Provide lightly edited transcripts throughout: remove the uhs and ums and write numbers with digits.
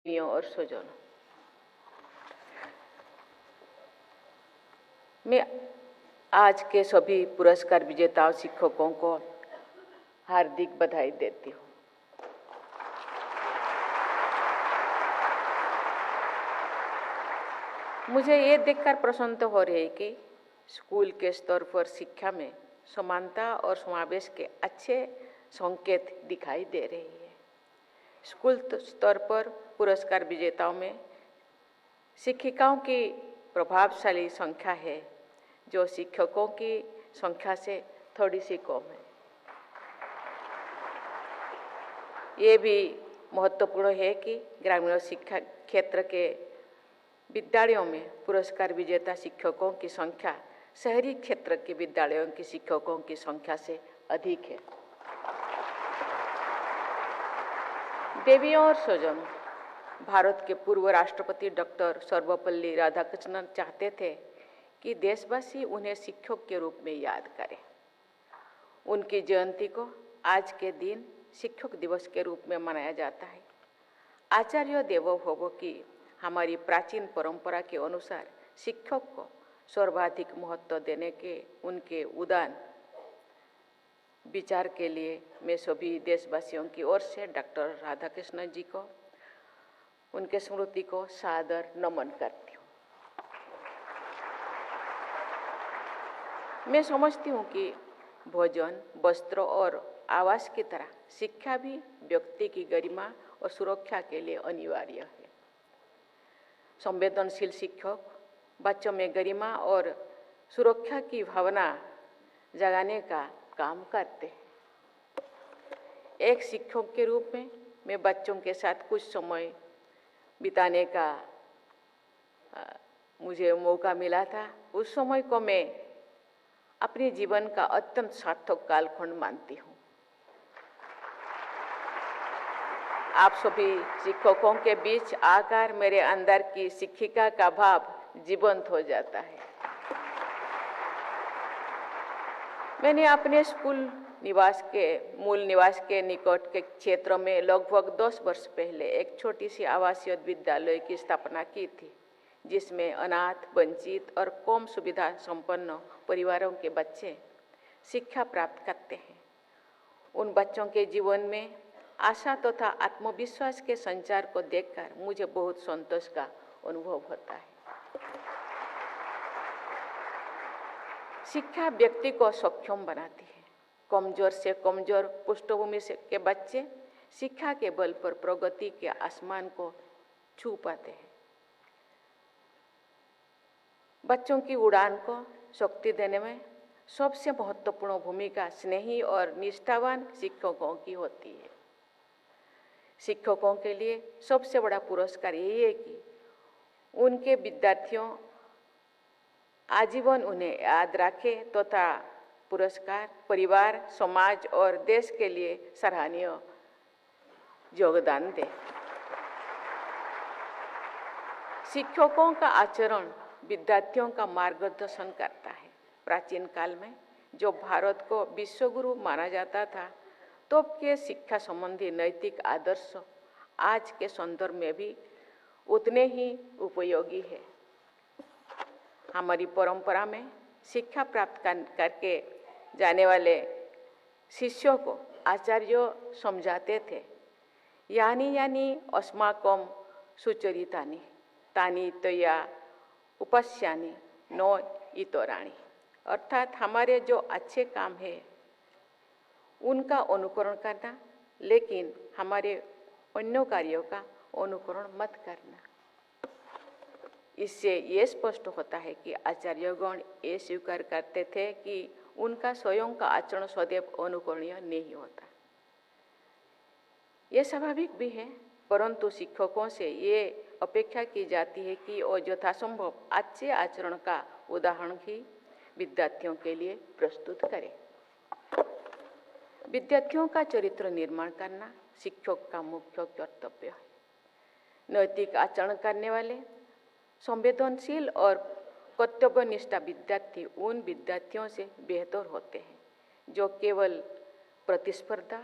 और स्वजनों, मैं आज के सभी पुरस्कार विजेताओं शिक्षकों को हार्दिक बधाई देती हूँ। मुझे ये देखकर प्रसन्नता हो रही है कि स्कूल के स्तर पर शिक्षा में समानता और समावेश के अच्छे संकेत दिखाई दे रही है। स्कूल स्तर पर पुरस्कार विजेताओं में शिक्षिकाओं की प्रभावशाली संख्या है, जो शिक्षकों की संख्या से थोड़ी सी कम है। ये भी महत्वपूर्ण है कि ग्रामीण शिक्षा क्षेत्र के विद्यालयों में पुरस्कार विजेता शिक्षकों की संख्या शहरी क्षेत्र के विद्यालयों के शिक्षकों की संख्या से अधिक है। देवियों और स्वजनों, भारत के पूर्व राष्ट्रपति डॉक्टर सर्वपल्ली राधाकृष्णन चाहते थे कि देशवासी उन्हें शिक्षक के रूप में याद करें। उनकी जयंती को आज के दिन शिक्षक दिवस के रूप में मनाया जाता है। आचार्य देवो भव की हमारी प्राचीन परंपरा के अनुसार शिक्षक को सर्वाधिक महत्व देने के उनके उदार विचार के लिए मैं सभी देशवासियों की ओर से डॉक्टर राधाकृष्णन जी को, उनके स्मृति को सादर नमन करती हूँ। मैं समझती हूँ कि भोजन, वस्त्र और आवास की तरह शिक्षा भी व्यक्ति की गरिमा और सुरक्षा के लिए अनिवार्य है। संवेदनशील शिक्षक बच्चों में गरिमा और सुरक्षा की भावना जगाने का काम करते हैं। एक शिक्षक के रूप में मैं बच्चों के साथ कुछ समय बिताने का मुझे मौका मिला था। उस समय को मैं अपने जीवन का अत्यंत सार्थक कालखंड मानती हूँ। आप सभी शिक्षकों के बीच आकर मेरे अंदर की शिक्षिका का भाव जीवंत हो जाता है। मैंने अपने मूल निवास के निकट के क्षेत्र में लगभग 10 वर्ष पहले एक छोटी सी आवासीय विद्यालय की स्थापना की थी, जिसमें अनाथ, वंचित और कम सुविधा संपन्न परिवारों के बच्चे शिक्षा प्राप्त करते हैं। उन बच्चों के जीवन में आशा तथा आत्मविश्वास के संचार को देखकर मुझे बहुत संतोष का अनुभव होता है। शिक्षा व्यक्ति को सक्षम बनाती है। कमजोर से कमजोर पृष्ठभूमि से के बच्चे शिक्षा के बल पर प्रगति के आसमान को छू पाते हैं। बच्चों की उड़ान को शक्ति देने में सबसे महत्वपूर्ण भूमिका स्नेही और निष्ठावान शिक्षकों की होती है। शिक्षकों के लिए सबसे बड़ा पुरस्कार यही है कि उनके विद्यार्थियों आजीवन उन्हें याद रखे तथा पुरस्कार परिवार, समाज और देश के लिए सराहनीय योगदान दे। शिक्षकों का आचरण विद्यार्थियों का मार्गदर्शन करता है। प्राचीन काल में जो भारत को विश्वगुरु माना जाता था, तो के शिक्षा संबंधी नैतिक आदर्श आज के संदर्भ में भी उतने ही उपयोगी है। हमारी परंपरा में शिक्षा प्राप्त करके जाने वाले शिष्यों को आचार्य समझाते थे, यानी अस्माकं सुचरितानि तानि त्वया उपस्यानि नो इतराणि, अर्थात हमारे जो अच्छे काम है उनका अनुकरण करना, लेकिन हमारे अन्य कार्यों का अनुकरण मत करना। इससे ये स्पष्ट होता है कि आचार्यगण ये स्वीकार करते थे कि उनका स्वयं का आचरण सदैव अनुकरणीय नहीं होता। ये स्वाभाविक भी है, परंतु शिक्षकों से ये अपेक्षा की जाती है कि वो यथासंभव अच्छे आचरण का उदाहरण ही विद्यार्थियों के लिए प्रस्तुत करें। विद्यार्थियों का चरित्र निर्माण करना शिक्षक का मुख्य कर्तव्य है। नैतिक आचरण करने वाले, संवेदनशील और कर्तव्यनिष्ठ विद्यार्थी उन विद्यार्थियों से बेहतर होते हैं जो केवल प्रतिस्पर्धा,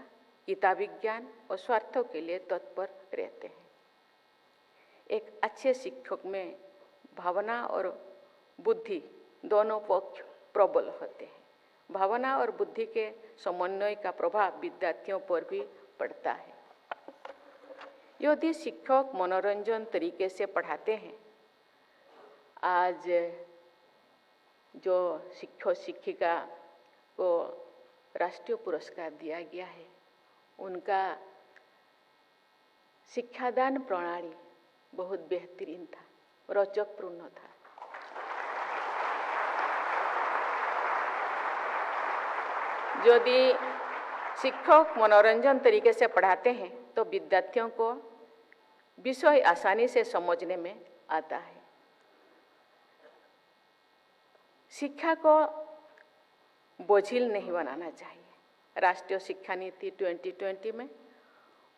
किताबी ज्ञान और स्वार्थों के लिए तत्पर रहते हैं। अच्छे शिक्षक में भावना और बुद्धि दोनों पक्ष प्रबल होते हैं। भावना और बुद्धि के समन्वय का प्रभाव विद्यार्थियों पर भी पड़ता है। यदि शिक्षक मनोरंजन तरीके से पढ़ाते हैं, आज जो शिक्षक शिक्षिका को राष्ट्रीय पुरस्कार दिया गया है, उनका शिक्षादान प्रणाली बहुत बेहतरीन था, रोचकपूर्ण था। यदि शिक्षक मनोरंजन तरीके से पढ़ाते हैं तो विद्यार्थियों को विषय आसानी से समझने में आता है। शिक्षा को बोझिल नहीं बनाना चाहिए। राष्ट्रीय शिक्षा नीति 2020 में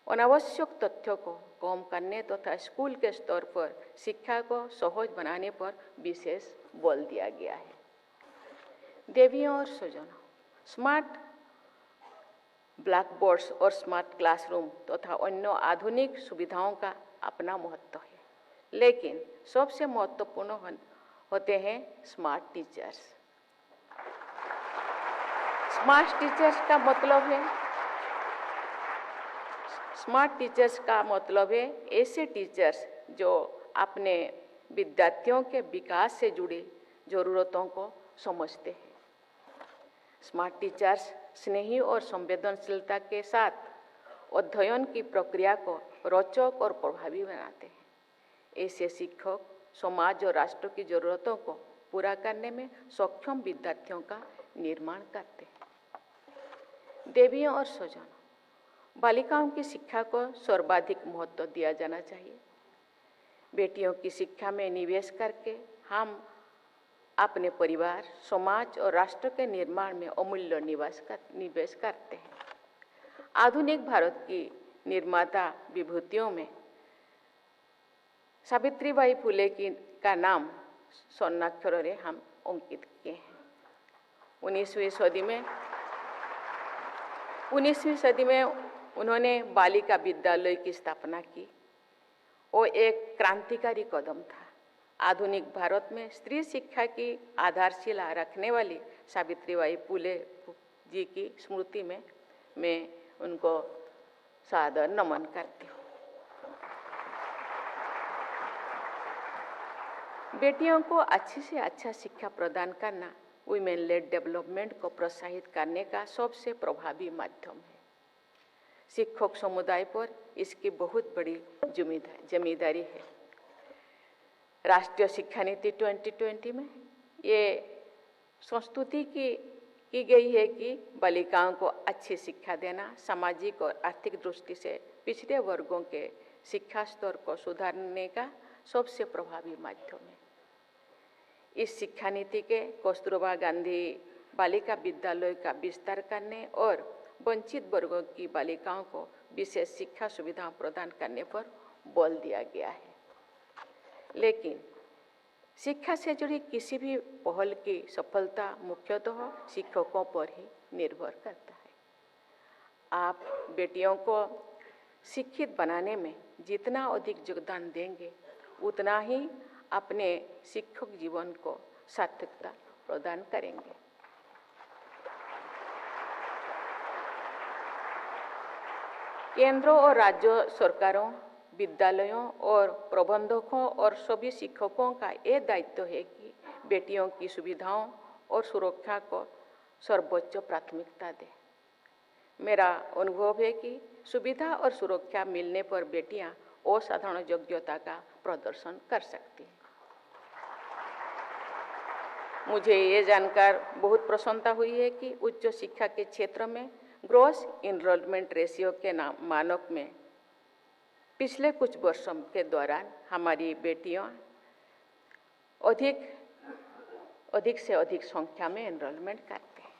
अनावश्यक तथ्यों को कम करने तथा स्कूल के स्तर पर शिक्षा को सहज बनाने पर विशेष बल दिया गया है। देवियों और स्वजनों, स्मार्ट ब्लैक बोर्ड्स और स्मार्ट क्लासरूम तथा अन्य आधुनिक सुविधाओं का अपना महत्व है, लेकिन सबसे महत्वपूर्ण होते हैं स्मार्ट टीचर्स। स्मार्ट टीचर्स का मतलब है ऐसे टीचर्स जो अपने विद्यार्थियों के विकास से जुड़ी जरूरतों को समझते हैं। स्मार्ट टीचर्स स्नेही और संवेदनशीलता के साथ अध्ययन की प्रक्रिया को रोचक और प्रभावी बनाते हैं। ऐसे शिक्षक समाज और राष्ट्र की जरूरतों को पूरा करने में सक्षम विद्यार्थियों का निर्माण करते हैं। देवियों और स्वजनों, बालिकाओं की शिक्षा को सर्वाधिक महत्व दिया जाना चाहिए। बेटियों की शिक्षा में निवेश करके हम अपने परिवार, समाज और राष्ट्र के निर्माण में अमूल्य निवेश करते हैं। आधुनिक भारत की निर्माता विभूतियों में सावित्रीबाई फुले का नाम स्वर्णाक्षरों से हम अंकित किए हैं। 19वीं सदी में उन्होंने बालिका विद्यालय की स्थापना की। वो एक क्रांतिकारी कदम था। आधुनिक भारत में स्त्री शिक्षा की आधारशिला रखने वाली सावित्रीबाई फुले जी की स्मृति में मैं उनको सादर नमन करती हूँ। बेटियों को अच्छी से अच्छा शिक्षा प्रदान करना वुमेन लेड डेवलपमेंट को प्रोत्साहित करने का सबसे प्रभावी माध्यम है। शिक्षक समुदाय पर इसकी बहुत बड़ी जिम्मेदारी है। राष्ट्रीय शिक्षा नीति 2020 में ये संस्तुति की गई है कि बालिकाओं को अच्छी शिक्षा देना सामाजिक और आर्थिक दृष्टि से पिछड़े वर्गों के शिक्षा स्तर को सुधारने का सबसे प्रभावी माध्यम है। इस शिक्षा नीति के कस्तूरबा गांधी बालिका विद्यालय का विस्तार करने और वंचित वर्गों की बालिकाओं को विशेष शिक्षा सुविधाएं प्रदान करने पर बल दिया गया है। लेकिन शिक्षा से जुड़ी किसी भी पहल की सफलता मुख्यतः शिक्षकों पर ही निर्भर करता है। आप बेटियों को शिक्षित बनाने में जितना अधिक योगदान देंगे, उतना ही अपने शिक्षक जीवन को सार्थकता प्रदान करेंगे। केंद्र और राज्य सरकारों, विद्यालयों और प्रबंधकों और सभी शिक्षकों का ये दायित्व है कि बेटियों की सुविधाओं और सुरक्षा को सर्वोच्च प्राथमिकता दें। मेरा अनुभव है कि सुविधा और सुरक्षा मिलने पर बेटियां असाधारण योग्यता का प्रदर्शन कर सकती हैं। मुझे ये जानकर बहुत प्रसन्नता हुई है कि उच्च शिक्षा के क्षेत्र में ग्रॉस इनरोलमेंट रेशियो के मानक में पिछले कुछ वर्षों के दौरान हमारी बेटियां अधिक से अधिक संख्या में एनरोलमेंट करते हैं।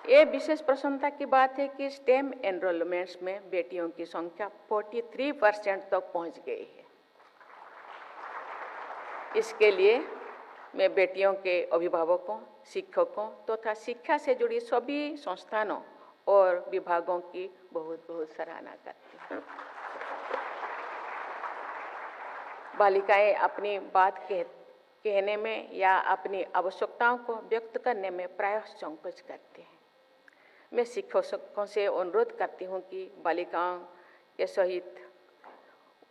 ये विशेष प्रसन्नता की बात है कि स्टेम एनरोलमेंट्स में बेटियों की संख्या 43% तक पहुंच गई है। इसके लिए मैं बेटियों के अभिभावकों, शिक्षकों तथा शिक्षा से जुड़ी सभी संस्थानों और विभागों की बहुत बहुत सराहना करती हूँ। बालिकाएं अपनी बात कहने में या अपनी आवश्यकताओं को व्यक्त करने में प्रायः संकोच करती हैं। मैं शिक्षकों से अनुरोध करती हूँ कि बालिकाओं के सहित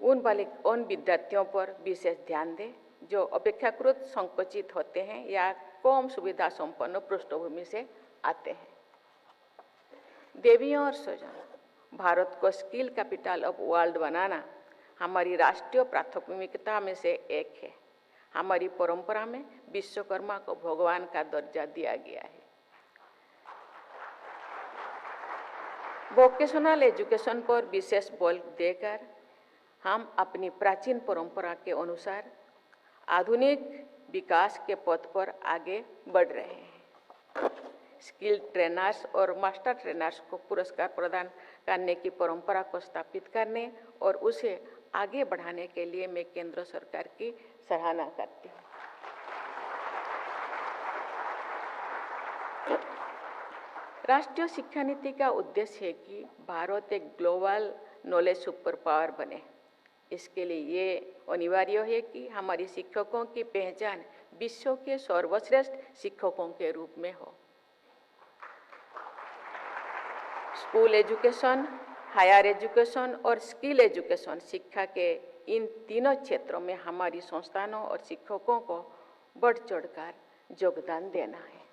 उन विद्यार्थियों पर विशेष ध्यान दें जो अपेक्षाकृत संकुचित होते हैं या कम सुविधा संपन्न पृष्ठभूमि से आते हैं। देवियों और स्वजन, भारत को स्किल कैपिटल ऑफ वर्ल्ड बनाना हमारी राष्ट्रीय प्राथमिकता में से एक है। हमारी परंपरा में विश्वकर्मा को भगवान का दर्जा दिया गया है। वोकेशनल एजुकेशन पर विशेष बल देकर हम अपनी प्राचीन परंपरा के अनुसार आधुनिक विकास के पथ पर आगे बढ़ रहे हैं। स्किल ट्रेनर्स और मास्टर ट्रेनर्स को पुरस्कार प्रदान करने की परंपरा को स्थापित करने और उसे आगे बढ़ाने के लिए मैं केंद्र सरकार की सराहना करती हूँ। राष्ट्रीय शिक्षा नीति का उद्देश्य है कि भारत एक ग्लोबल नॉलेज सुपर पावर बने। इसके लिए ये अनिवार्य है कि हमारे शिक्षकों की पहचान विश्व के सर्वश्रेष्ठ शिक्षकों के रूप में हो। स्कूल एजुकेशन, हायर एजुकेशन और स्किल एजुकेशन शिक्षा के इन तीनों क्षेत्रों में हमारी संस्थानों और शिक्षकों को बढ़ चढ़कर योगदान देना है।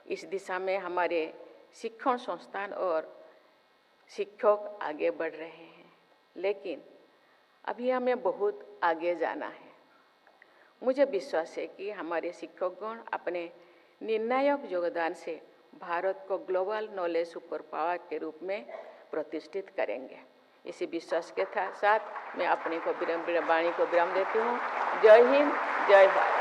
इस दिशा में हमारे शिक्षण संस्थान और शिक्षक आगे बढ़ रहे हैं, लेकिन अभी हमें बहुत आगे जाना है। मुझे विश्वास है कि हमारे शिक्षकगण अपने निर्णायक योगदान से भारत को ग्लोबल नॉलेज सुपर पावर के रूप में प्रतिष्ठित करेंगे। इसी विश्वास के साथ मैं अपनी वाणी को विराम देती हूँ। जय हिंद, जय भारत।